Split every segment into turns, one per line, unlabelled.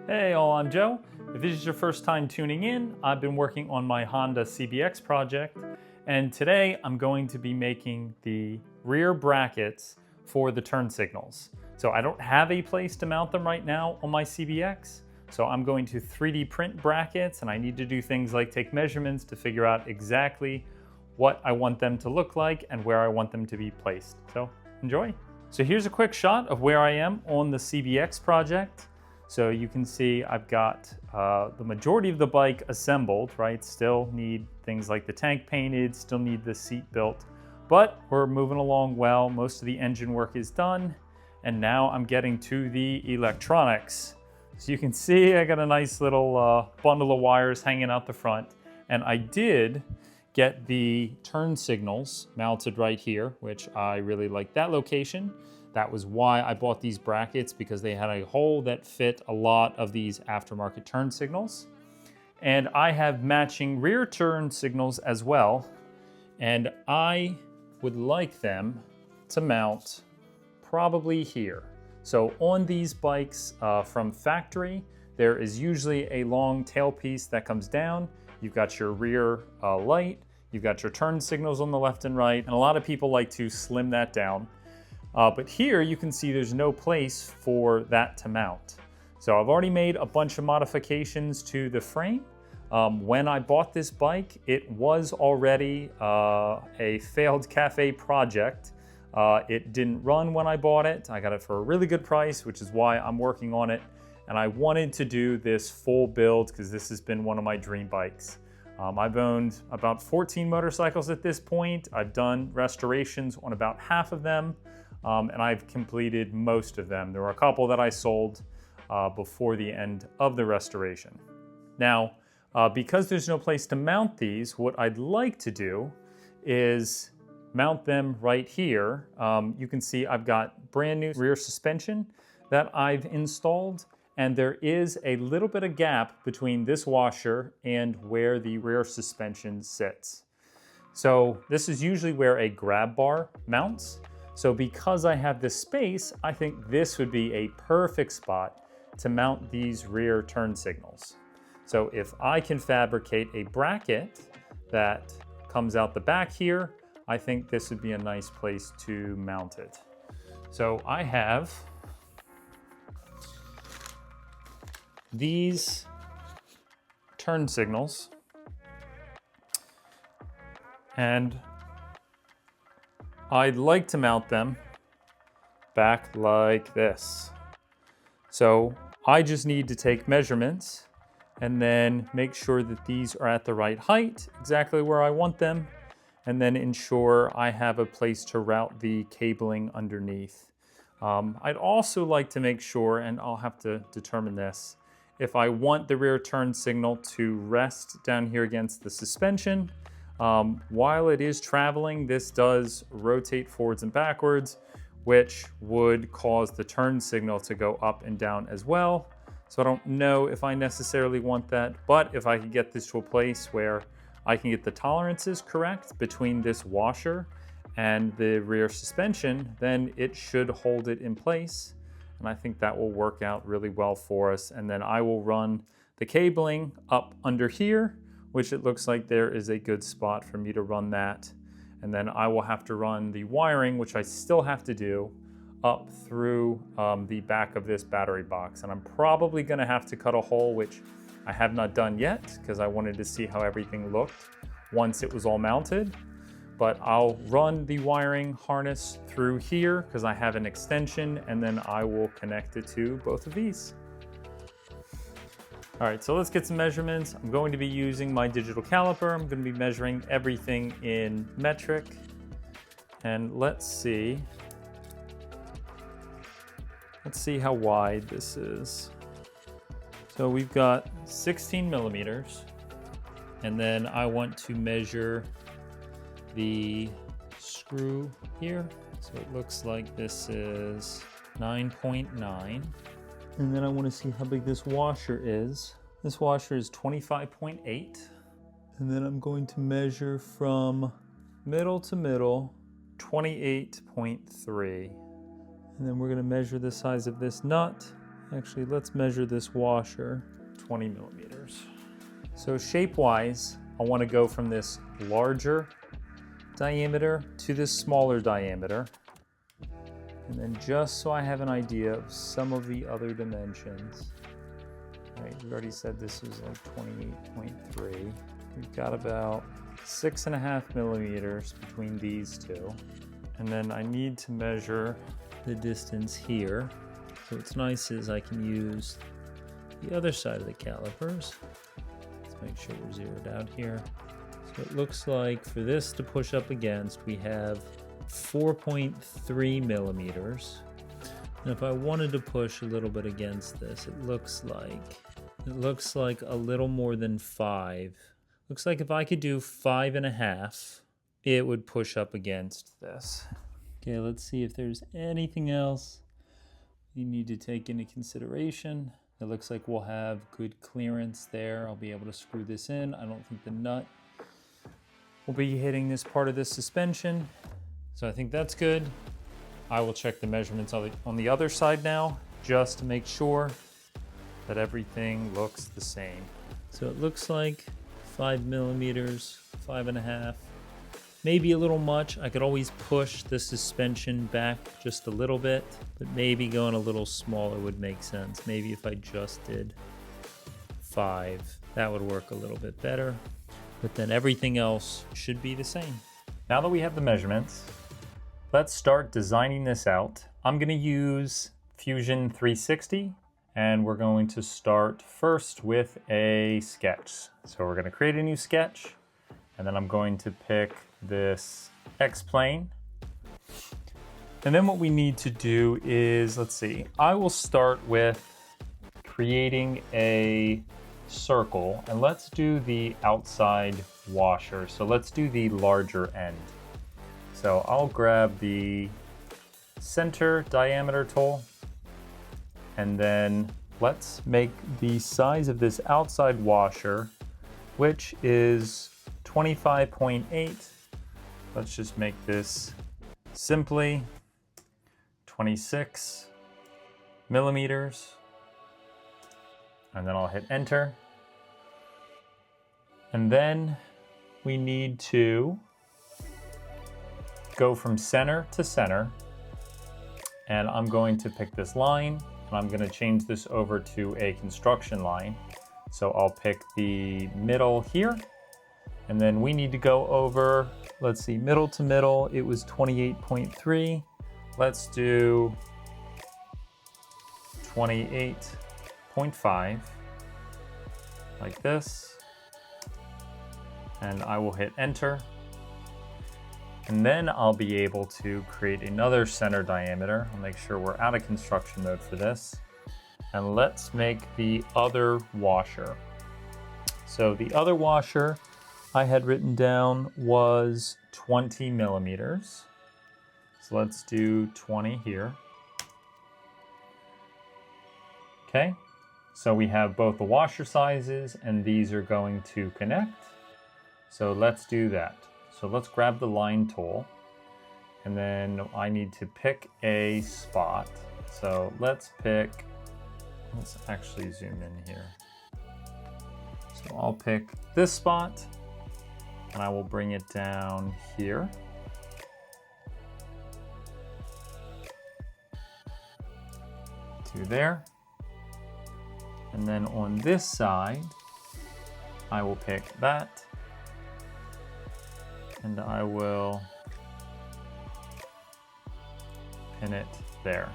Hey all, I'm Joe. If this is your first time tuning in, I've been working on my Honda CBX project, and today I'm going to be making the rear brackets for the turn signals. So I don't have a place to mount them right now on my CBX, so I'm going to 3D print brackets, and I need to do things like take measurements to figure out exactly what I want them to look like and where I want them to be placed. So enjoy. So here's a quick shot of where I am on the CBX project. So you can see I've got the majority of the bike assembled, right? Still need things like the tank painted, still need the seat built, but we're moving along well. Most of the engine work is done, and now I'm getting to the electronics. So you can see I got a nice little bundle of wires hanging out the front, and I did get the turn signals mounted right here, which I really like that location. That was why I bought these brackets, because they had a hole that fit a lot of these aftermarket turn signals. And I have matching rear turn signals as well. And I would like them to mount probably here. So on these bikes from factory, there is usually a long tailpiece that comes down. You've got your rear light, you've got your turn signals on the left and right, and a lot of people like to slim that down. But here you can see there's no place for that to mount. So I've already made a bunch of modifications to the frame. When I bought this bike, it was already a failed cafe project. It didn't run when I bought it. I got it for a really good price, which is why I'm working on it. And I wanted to do this full build because this has been one of my dream bikes. I've owned about 14 motorcycles at this point. I've done restorations on about half of them. And I've completed most of them. There were a couple that I sold before the end of the restoration. Now, because there's no place to mount these, what I'd like to do is mount them right here. You can see I've got brand new rear suspension that I've installed, and there is a little bit of gap between this washer and where the rear suspension sits. So this is usually where a grab bar mounts. So because I have this space, I think this would be a perfect spot to mount these rear turn signals. So if I can fabricate a bracket that comes out the back here, I think this would be a nice place to mount it. So I have these turn signals, and I'd like to mount them back like this. So I just need to take measurements and then make sure that these are at the right height, exactly where I want them, and then ensure I have a place to route the cabling underneath. I'd also like to make sure, and I'll have to determine this, if I want the rear turn signal to rest down here against the suspension. While it is traveling, this does rotate forwards and backwards, which would cause the turn signal to go up and down as well. So I don't know if I necessarily want that, but if I could get this to a place where I can get the tolerances correct between this washer and the rear suspension, then it should hold it in place. And I think that will work out really well for us. And then I will run the cabling up under here, which it looks like there is a good spot for me to run that. And then I will have to run the wiring, which I still have to do, up through the back of this battery box. And I'm probably gonna have to cut a hole, which I have not done yet, because I wanted to see how everything looked once it was all mounted. But I'll run the wiring harness through here because I have an extension, and then I will connect it to both of these. All right, so let's get some measurements. I'm going to be using my digital caliper. I'm going to be measuring everything in metric. And let's see how wide this is. So we've got 16 millimeters. And then I want to measure the screw here. So it looks like this is 9.9. And then I want to see how big this washer is. This washer is 25.8. And then I'm going to measure from middle to middle, 28.3. And then we're going to measure the size of this nut, Actually, let's measure this washer, 20 millimeters. So shape-wise, I want to go from this larger diameter to this smaller diameter. And then just so I have an idea of some of the other dimensions. Right, we've already said this is like 28.3. We've got about 6.5 millimeters between these two. And then I need to measure the distance here. So what's nice is I can use the other side of the calipers. Let's make sure we're zeroed out here. So it looks like for this to push up against, we have 4.3 millimeters. And if I wanted to push a little bit against this, it looks like a little more than 5. Looks like if I could do 5.5, it would push up against this. Okay, let's see if there's anything else you need to take into consideration. It looks like we'll have good clearance there. I'll be able to screw this in. I don't think the nut will be hitting this part of the suspension. So I think that's good. I will check the measurements on the other side now, just to make sure that everything looks the same. So it looks like 5 millimeters, 5.5. Maybe a little much. I could always push the suspension back just a little bit, but maybe going a little smaller would make sense. Maybe if I just did 5, that would work a little bit better, but then everything else should be the same. Now that we have the measurements, let's start designing this out. I'm gonna use Fusion 360, and we're going to start first with a sketch. So we're gonna create a new sketch, and then I'm going to pick this X-plane. And then what we need to do is, let's see, I will start with creating a circle, and let's do the outside washer. So let's do the larger end. So I'll grab the center diameter tool, and then let's make the size of this outside washer, which is 25.8. Let's just make this simply 26 millimeters. And then I'll hit enter. And then we need to go from center to center. And I'm going to pick this line, and I'm going to change this over to a construction line. So I'll pick the middle here. And then we need to go over, let's see, middle to middle, it was 28.3. Let's do 28.5, like this. And I will hit enter. And then I'll be able to create another center diameter. I'll make sure we're out of construction mode for this. And let's make the other washer. So the other washer I had written down was 20 millimeters. So let's do 20 here. Okay, so we have both the washer sizes, and these are going to connect. So let's do that. So let's grab the line tool, and then I need to pick a spot. So let's actually zoom in here. So I'll pick this spot, and I will bring it down here. To there. And then on this side, I will pick that, and I will pin it there.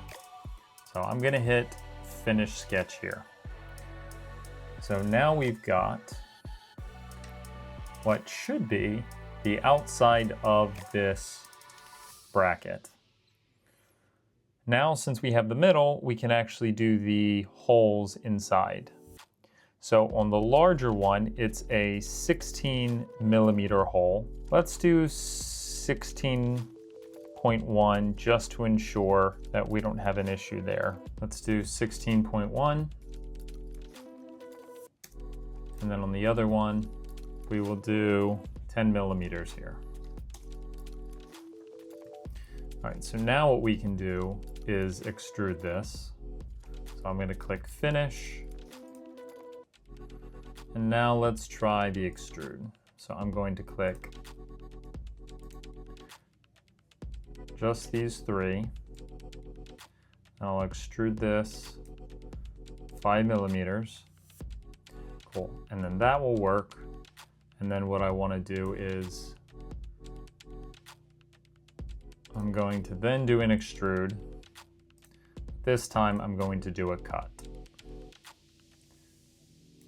So I'm gonna hit finish sketch here. So now we've got what should be the outside of this bracket. Now, since we have the middle, we can actually do the holes inside. So on the larger one, it's a 16 millimeter hole. Let's do 16.1 just to ensure that we don't have an issue there. Let's do 16.1. And then on the other one, we will do 10 millimeters here. All right, so now what we can do is extrude this. So So I'm going to click finish. And now let's try the extrude. So I'm going to click just these three. I'll extrude this 5 millimeters. Cool. And then that will work. And then what I want to do is I'm going to then do an extrude. This time I'm going to do a cut.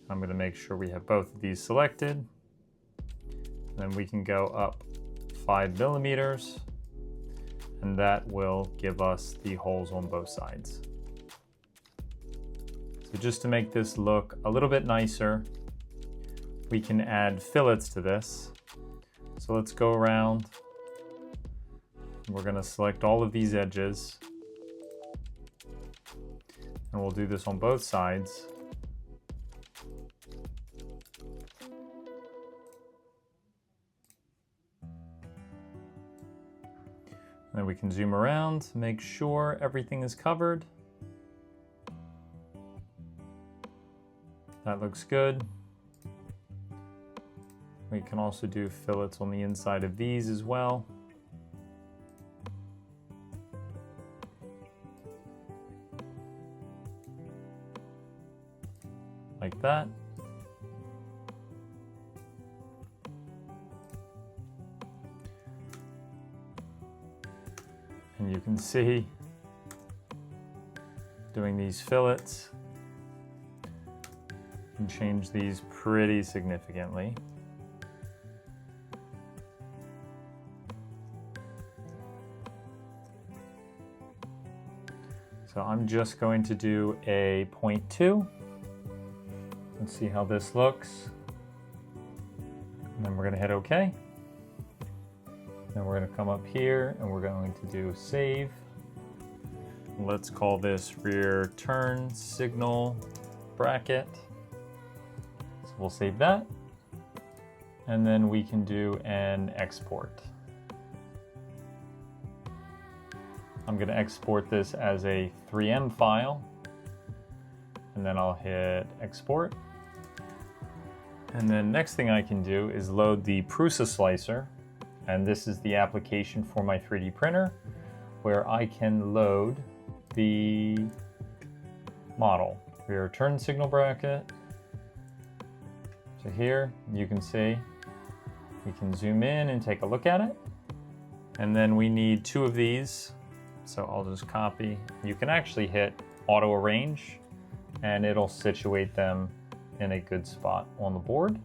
I'm going to make sure we have both of these selected. Then we can go up 5 millimeters, and that will give us the holes on both sides. So just to make this look a little bit nicer, we can add fillets to this. So let's go around. We're going to select all of these edges, and we'll do this on both sides. Then we can zoom around, make sure everything is covered. That looks good. We can also do fillets on the inside of these as well. Like that. And you can see doing these fillets and change these pretty significantly. So I'm just going to do a 0.2. Let's see how this looks. And then we're going to hit OK. Then we're going to come up here and we're going to do save. Let's call this rear turn signal bracket. So we'll save that. And then we can do an export. I'm going to export this as a 3M file. And then I'll hit export. And then next thing I can do is load the Prusa slicer. And this is the application for my 3D printer where I can load the model. Rear turn signal bracket. So here you can see we can zoom in and take a look at it. And then we need 2 of these. So I'll just copy. You can actually hit auto arrange and it'll situate them in a good spot on the board.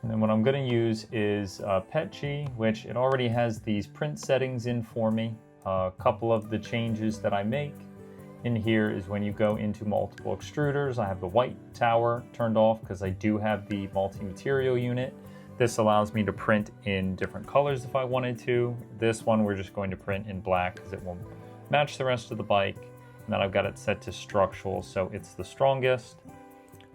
And then what I'm going to use is PETG, which it already has these print settings in for me. A couple of the changes that I make in here is when you go into multiple extruders, I have the white tower turned off because I do have the multi-material unit. This allows me to print in different colors if I wanted to. This one we're just going to print in black because it will match the rest of the bike. And then I've got it set to structural, so it's the strongest.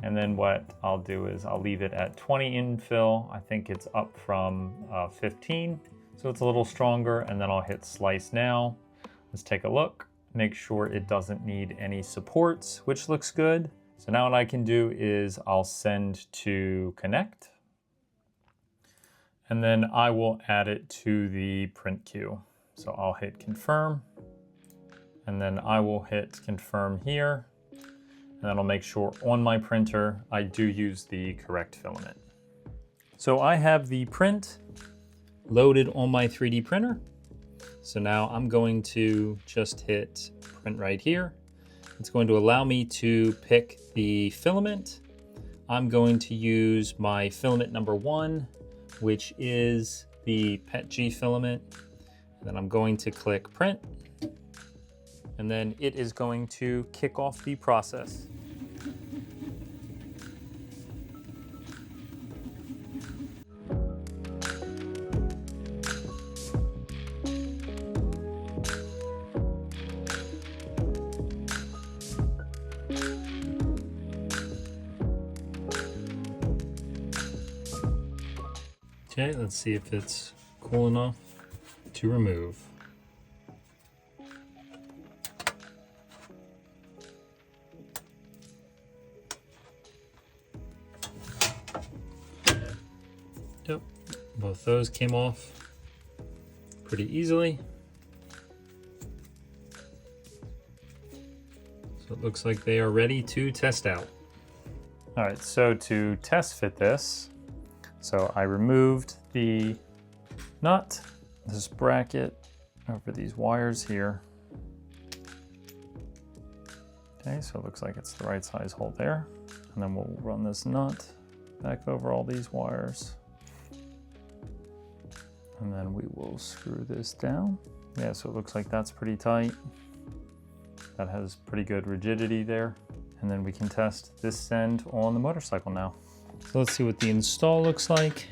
And then what I'll do is I'll leave it at 20 infill. I think it's up from 15, so it's a little stronger. And then I'll hit slice now. Let's take a look. Make sure it doesn't need any supports, which looks good. So now what I can do is I'll send to connect. And then I will add it to the print queue. So I'll hit confirm. And then I will hit confirm here. And then I'll make sure on my printer I do use the correct filament. So I have the print loaded on my 3D printer. So now I'm going to just hit print right here. It's going to allow me to pick the filament. I'm going to use my filament number 1, which is the PETG filament. And then I'm going to click print. And then it is going to kick off the process. Okay, let's see if it's cool enough to remove. Yep, both those came off pretty easily. So it looks like they are ready to test out. All right, so to test fit this, so I removed the nut, this bracket over these wires here. Okay, so it looks like it's the right size hole there. And then we'll run this nut back over all these wires. And then we will screw this down. Yeah, so it looks like that's pretty tight. That has pretty good rigidity there. And then we can test this end on the motorcycle now. So let's see what the install looks like.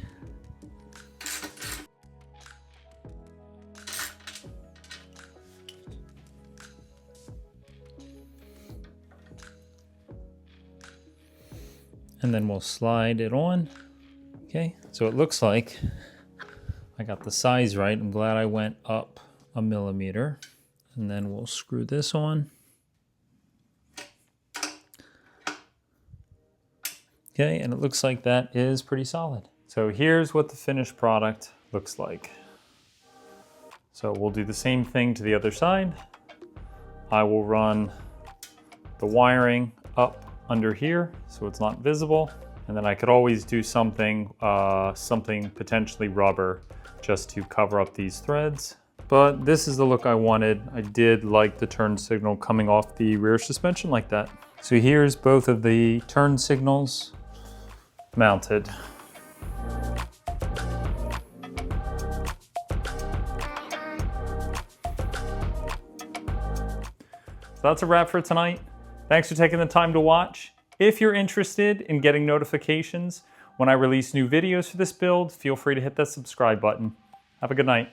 And then we'll slide it on. Okay, so it looks like I got the size right. I'm glad I went up 1 millimeter. And then we'll screw this on. Okay, and it looks like that is pretty solid. So here's what the finished product looks like. So we'll do the same thing to the other side. I will run the wiring up under here so it's not visible. And then I could always do something potentially rubber just to cover up these threads. But this is the look I wanted. I did like the turn signal coming off the rear suspension like that. So here's both of the turn signals mounted. So that's a wrap for tonight. Thanks for taking the time to watch. If you're interested in getting notifications when I release new videos for this build, feel free to hit that subscribe button. Have a good night.